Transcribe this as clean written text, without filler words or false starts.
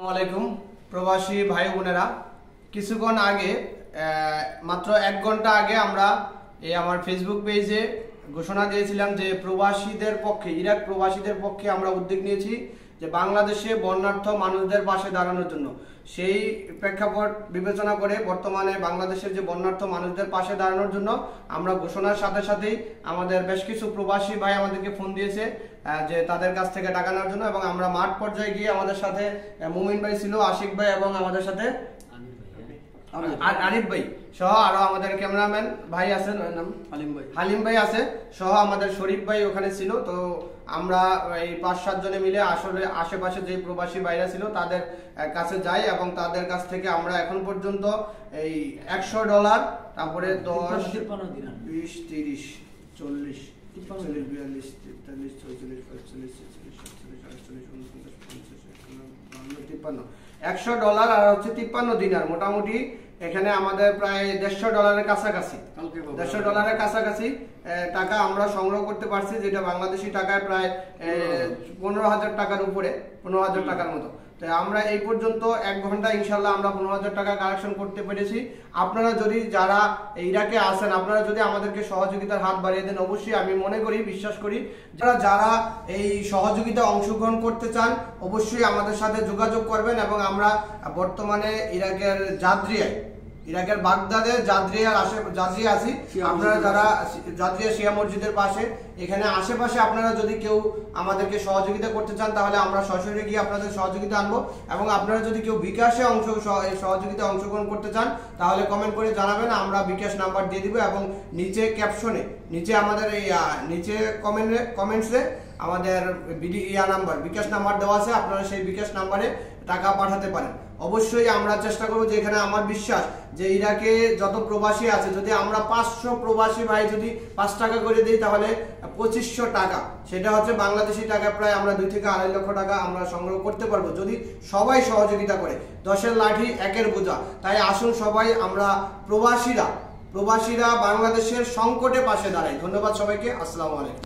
আসসালামু প্রবাসী ভাই বোনেরা, কিছুক্ষণ আগে মাত্র 1 ঘন্টা আগে আমরা আমার ফেসবুক পেজে ঘোষণা দিয়েছিলাম যে প্রবাসীদের পক্ষে, ইরাক প্রবাসীদের পক্ষে আমরা উদ্যোগ নিয়েছি যে বাংলাদেশে বন্যার্থ মানুষদের পাশে দাঁড়ানোর জন্য। সেই প্রেক্ষাপট বিবেচনা করে বর্তমানে বাংলাদেশের যে বন্যার্থ মানুষদের পাশে দাঁড়ানোর জন্য আমরা ঘোষণার সাথে সাথেই আমাদের বেশ কিছু প্রবাসী ভাই আমাদেরকে ফোন দিয়েছে যে তাদের কাছ থেকে টাকা নেওয়ার জন্য, এবং আমরা মাঠ পর্যায়ে গিয়ে আমাদের সাথে মুমিন ভাই ছিল, আশিক ভাই এবং আমাদের সাথে আরিফ ভাই সহ আরো আমাদের ক্যামেরাম্যান ভাই আছেন, নাম হালিম ভাই আছে, সহ আমাদের শরীফ ভাই ওখানে ছিল। তো আমরা এই 5-7 জনে মিলে আসলে আশেপাশে যে প্রবাসী ভাইরা ছিল তাদের কাছে যাই এবং তাদের কাছ থেকে আমরা এখন পর্যন্ত এই $100, তারপরে 10, 20, 30, 40, 41, 42, 43, 44, 45, 46, 47, 48, 49, 50, $100 আর হচ্ছে 53 দিনার, মোটামুটি এখানে আমাদের প্রায় $150 কাছাকাছি, $150 কাছাকাছি টাকা আমরা সংগ্রহ করতে পারছি, যেটা বাংলাদেশি টাকায় প্রায় 15,000 টাকার উপরে, 15,000 টাকার মতো। তো আমরা এই পর্যন্ত 1 ঘন্টা ইনশাল্লাহ আমরা 15,000 টাকা কালেকশন করতে পেরেছি। আপনারা যদি যারা ইরাকে আছেন, আপনারা যদি আমাদেরকে সহযোগিতার হাত বাড়িয়ে দেন, অবশ্যই আমি মনে করি, বিশ্বাস করি যারা এই সহযোগিতা অংশগ্রহণ করতে চান অবশ্যই আমাদের সাথে যোগাযোগ করবেন। এবং আমরা বর্তমানে ইরাকের ইরাকের বাগদাদের জাদ্রিয়া আছি। আপনারা যারা জাদ্রিয়া শিয়া মসজিদের পাশে, এখানে আশেপাশে আপনারা যদি কেউ আমাদেরকে সহযোগিতা করতে চান তাহলে আমরা সরাসরি গিয়ে আপনাদের সহযোগিতা আনবো। এবং আপনারা যদি কেউ বিকাশে সহযোগিতা অংশগ্রহণ করতে চান তাহলে কমেন্ট করে জানাবেন, আমরা বিকাশ নাম্বার দিয়ে দিব। এবং নিচে ক্যাপশনে, নিচে আমাদের এই নিচে কমেন্টসে আমাদের বিকাশ নাম্বার দেওয়া আছে, আপনারা সেই বিকাশ নাম্বারে টাকা পাঠাতে পারেন। অবশ্যই আমরা চেষ্টা করবো যে এখানে আমার বিশ্বাস যে ইরাকে যত প্রবাসী আছে, যদি আমরা 500 প্রবাসী ভাই যদি 5 টাকা করে দিই তাহলে 2500 টাকা, সেটা হচ্ছে বাংলাদেশি টাকা প্রায় আমরা 2 থেকে 2.5 লক্ষ টাকা আমরা সংগ্রহ করতে পারবো যদি সবাই সহযোগিতা করে। 10-এর লাঠি 1-এর বোঝা। তাই আসুন সবাই আমরা প্রবাসীরা বাংলাদেশের সংকটে পাশে দাঁড়াই। ধন্যবাদ সবাইকে। আসসালামু আলাইকুম।